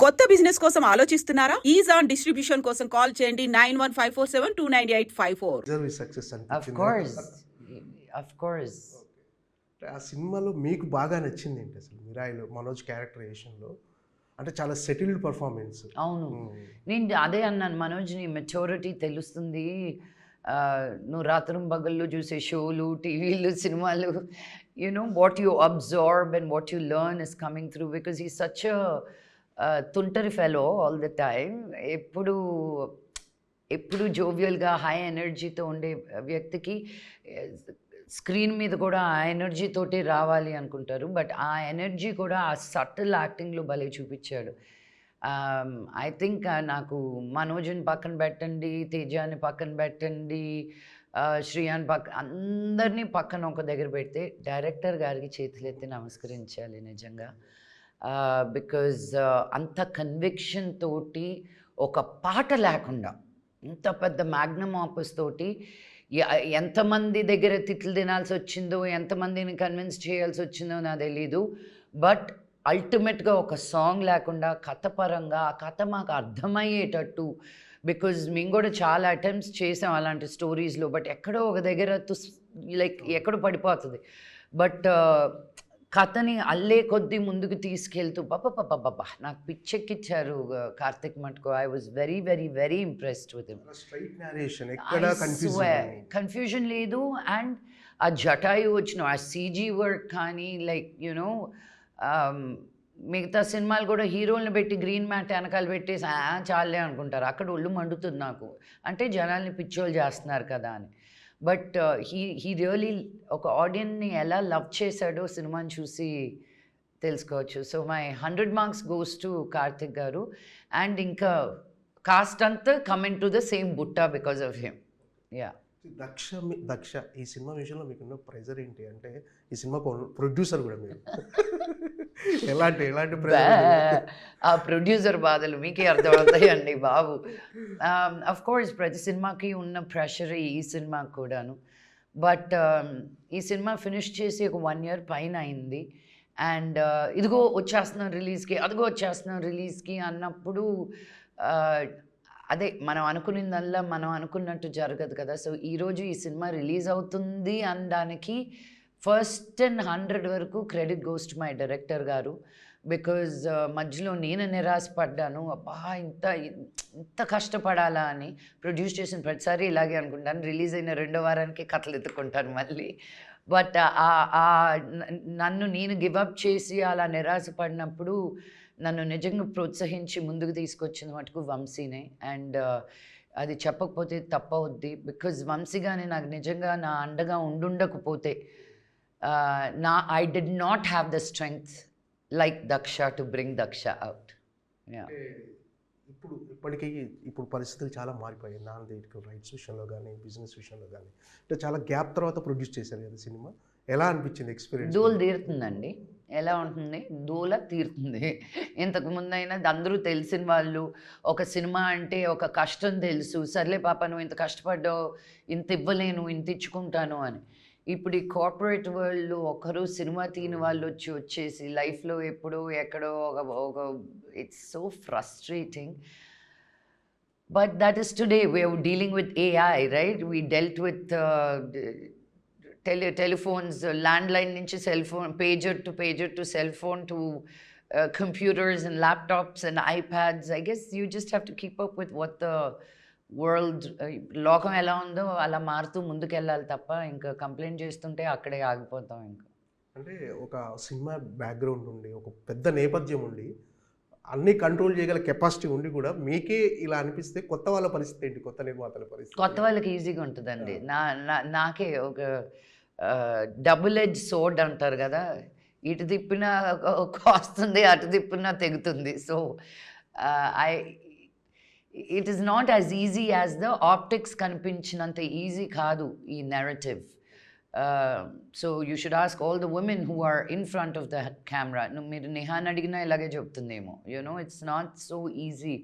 కొత్త బిజినెస్ కోసం ఆలోచిస్తున్నారా? ఈజ్ ఆన్ డిస్ట్రిబ్యూషన్ కోసం కాల్ చేయండి 9154729854. సక్సెస్ Of అనిపించింది. course, of course. ఆ సినిమాలో మీకు బాగా నచ్చింది ఏంటి అసలు? మిరాయిలో మనోజ్ క్యారెక్టరైజేషన్లో అంటే చాలా సెటిల్డ్ పర్ఫార్మెన్స్. అవును, నేను అదే అన్నాను, మనోజ్ నీ మెచ్యూరిటీ తెలుస్తుంది. నువ్వు రాత్రం పగళ్ళు చూసే షోలు, టీవీలు, సినిమాలు, what you observe and what you learn is coming through, because ఈ సచ్ తుంటరి ఫెలో ఆల్ ద టైమ్. ఎప్పుడు జోవియల్గా హై ఎనర్జీతో ఉండే వ్యక్తికి స్క్రీన్ మీద కూడా ఆ ఎనర్జీ తోటి రావాలి అనుకుంటారు, బట్ ఆ ఎనర్జీ కూడా ఆ సటిల్ యాక్టింగ్లో భలే చూపించాడు. ఐ థింక్ నాకు మనోజ్ని పక్కన పెట్టండి, తేజాని పక్కన పెట్టండి, శ్రీయాన్ అందరినీ పక్కన ఒక దగ్గర పెడితే డైరెక్టర్ గారికి చేతులెత్తి నమస్కరించాలి నిజంగా. బికాజ్ అంత కన్విక్షన్ తోటి ఒక పాట లేకుండా ఇంత పెద్ద మ్యాగ్నమ్ ఆపస్ తోటి ఎంతమంది దగ్గర తిట్లు తినాల్సి వచ్చిందో, ఎంతమందిని కన్విన్స్ చేయాల్సి వచ్చిందో నాకు తెలీదు, బట్ అల్టిమేట్గా ఒక సాంగ్ లేకుండా కథ పరంగా ఆ కథ మాకు అర్థమయ్యేటట్టు, బికాజ్ మేము కూడా చాలా అటెంప్ట్స్ చేసాం అలాంటి స్టోరీస్లో, బట్ ఎక్కడో ఒక దగ్గర లైక్ ఎక్కడో పడిపోతుంది, బట్ కథని అల్లే కొద్దీ ముందుకు తీసుకెళ్తూ బాబా నాకు పిచ్చెక్కిచ్చారు కార్తిక్ మటుకు. I was very very very impressed with him. Straight narration, ఎక్కడ కన్ఫ్యూజన్ లేదు, అండ్ ఆ జటాయు వచ్చిన ఆ సీజీ వర్క్ కానీ, లైక్ మిగతా సినిమాలు కూడా హీరోలను పెట్టి గ్రీన్ మ్యాట్ వెనకాల పెట్టేసి చాలే అనుకుంటారు, అక్కడ ఒళ్ళు మండుతుంది నాకు, అంటే జనాల్ని పిచ్చోళ్ళు చేస్తున్నారు కదా అని. బట్ హీ రియలీ ఒక ఆడియన్ని ఎలా లవ్ చేశాడో సినిమాని చూసి తెలుసుకోవచ్చు. So my 100 marks goes to Karthik garu, and ఇంకా కాస్ట్ అంతా కమింగ్ టు ద సేమ్ బుట్టా because of him. Yeah, Daksha ఈ సినిమా విషయంలో మీకున్న ప్రెజర్ ఏంటి అంటే, ఈ సినిమాకు ప్రొడ్యూసర్ కూడా మీరు ఎలాంటి ఆ ప్రొడ్యూసర్ బాధలు మీకే అర్థమవుతాయండి బాబు. అఫ్ కోర్స్ ప్రతి సినిమాకి ఉన్న ప్రెషర్ ఈ సినిమాకి కూడాను, బట్ ఈ సినిమా ఫినిష్ చేసి ఒక 1 year పైన అయింది, అండ్ ఇదిగో వచ్చేస్తున్నాం రిలీజ్కి, అదిగో వచ్చేస్తున్నాం రిలీజ్కి అన్నప్పుడు అదే మనం అనుకున్నదల్లా మనం అనుకున్నట్టు జరగదు కదా. సో ఈరోజు ఈ సినిమా రిలీజ్ అవుతుంది అనడానికి ఫస్ట్ అండ్ 100 వరకు credit goes to my director గారు, బికాజ్ మధ్యలో నేను నిరాశపడ్డాను, అబ్బా ఇంత కష్టపడాలా అని. ప్రొడ్యూస్ చేసిన ప్రతిసారి ఇలాగే అనుకుంటాను, రిలీజ్ అయిన 2వ వారానికి కథలు ఎత్తుకుంటాను మళ్ళీ, బట్ నన్ను నేను గివప్ చేసి అలా నిరాశపడినప్పుడు నన్ను నిజంగా ప్రోత్సహించి ముందుకు తీసుకొచ్చిన మటుకు వంశీనే, అండ్ అది చెప్పకపోతే తప్పవుద్ది, బికాజ్ వంశీ కానీ నాకు నిజంగా నా అండగా ఉండుండకపోతే I did not have the strength like Daksha to bring Daksha out. Yeah. ఇప్పుడు పరిస్థితులు చాలా మారిపోయాయి, నాన్నదేవికి రైట్స్ విషయంలో కానీ బిజినెస్ విషయంలో కానీ, అంటే చాలా గ్యాప్ తర్వాత ప్రొడ్యూస్ చేశారు కదా సినిమా, ఎలా అనిపించింది ఎక్స్పీరియన్స్? దూల తీరుతుందండి, ఎలా ఉంటుంది, దూల తీరుతుంది. ఇంతకు ముందైనా అందరూ తెలిసిన వాళ్ళు, ఒక సినిమా అంటే ఒక కష్టం తెలుసు, సర్లే పాప నువ్వు ఇంత కష్టపడ్డావు, ఇంత ఇవ్వలేను, ఇంత ఇచ్చుకుంటాను అని. ఇప్పుడు ఈ కార్పొరేట్ వరల్డ్లో ఒకరు సినిమా తీని వాళ్ళు వచ్చేసి లైఫ్లో ఎప్పుడో ఎక్కడో ఒక it's so frustrating, but that is today we're dealing with AI, right? We dealt with telephones, landline నుంచి cell phone, pager to cell phone to computers and laptops and iPads. I guess you just have to keep up with what the world లోకం ఎలా ఉందో అలా మారుతూ ముందుకెళ్ళాలి తప్ప ఇంకా complaint చేస్తుంటే అక్కడే ఆగిపోతాం. ఇంకా అంటే ఒక సినిమా బ్యాక్గ్రౌండ్ ఉండి, ఒక పెద్ద నేపథ్యం ఉండి, అన్నీ కంట్రోల్ చేయగల కెపాసిటీ ఉండి కూడా మీకే ఇలా అనిపిస్తే కొత్త వాళ్ళ పరిస్థితి ఏంటి? కొత్త నిర్మాతల పరిస్థితి? కొత్త వాళ్ళకి ఈజీగా ఉంటుందండి. నాకే ఒక డబుల్ ఎడ్జ్ సోర్డ్ అంటారు కదా, ఇటు తిప్పినా వస్తుంది, అటు తిప్పినా తెగుతుంది. So it is not as easy as the optics కనిపించినంత ఈజీ కాదు ఈ narrative. So you should ask all the women who are in front of the camera. మీరు నిహాన్ అడిగినా ఇలాగే చెప్తుందేమో, it's not so easy.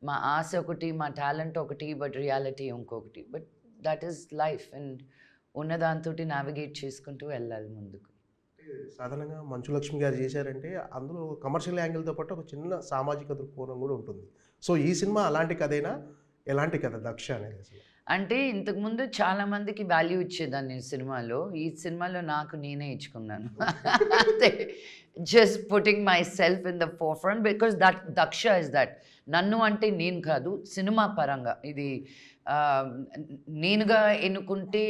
మా ఆశ ఒకటి, మా టాలెంట్ ఒకటి, బట్ రియాలిటీ ఇంకొకటి, but that is life, and ఉన్నదాంతో నావిగేట్ చేసుకుంటూ వెళ్ళాలి ముందుకు. సాధారణంగా మంచు లక్ష్మి గారు చేశారంటే అందులో కమర్షియల్ యాంగిల్తో పాటు ఒక చిన్న సామాజిక దృక్కోణం కూడా ఉంటుంది. సో ఈ సినిమా అలాంటి కథైనా, ఎలాంటి కథ దక్ష అనేది అసలు? అంటే ఇంతకుముందు చాలా మందికి వాల్యూ ఇచ్చేదాన్ని ఈ సినిమాలో. ఈ సినిమాలో నాకు నేనే ఇచ్చుకున్నాను. అంతే. Just putting my self in the four front because that Daksha is that. నన్ను అంటే నేను కాదు, సినిమా పరంగా ఇది నేనుగా ఎన్నుకుంటే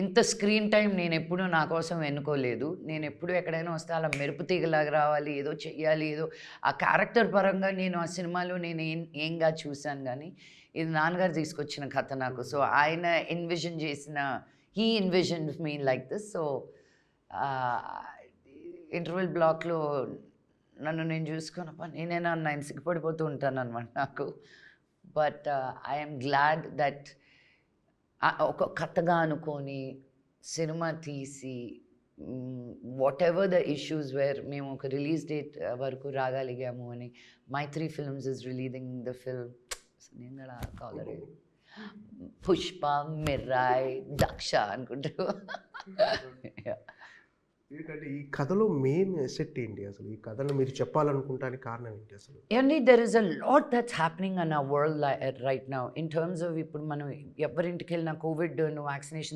ఇంత స్క్రీన్ టైం నేను ఎప్పుడూ నా కోసం ఎన్నుకోలేదు. నేను ఎప్పుడు ఎక్కడైనా వస్తే అలా మెరుపు తీగలాగా రావాలి, ఏదో చెయ్యాలి, ఏదో ఆ క్యారెక్టర్ పరంగా నేను ఆ సినిమాలో నేను ఏంగా చూశాను. కానీ ఇది నాన్నగారు తీసుకొచ్చిన కథ నాకు. సో ఆయన ఎన్విజన్ చేసిన he envision me like this. So interval బ్లాక్లో నన్ను నేను చూసుకున్నప్ప నేనేనా నేను సిగ్గుపడిపోతూ ఉంటాను అనమాట నాకు. బట్ ఐఎమ్ గ్లాడ్ దట్ ఒక కథగా అనుకొని సినిమా తీసి whatever the issues were మేము ఒక రిలీజ్ డేట్ వరకు రాగలిగాము అని. Mythri films is releasing the film. నేను కూడా కాలరే పుష్ప, మిర్రాయ్, దక్ష అనుకుంటారు. ఏంటంటే ఈ కథలో మెయిన్ ఎసెట్ ఏంటి అసలు? ఈ కథను మీరు చెప్పాలనుకుంటానికి కారణం ఏంటి అసలు? అండి there is a lot that's happening an our world right now in terms of ఇప్పుడు మనం ఎవరింటికి వెళ్ళినా కోవిడ్ వ్యాక్సినేషన్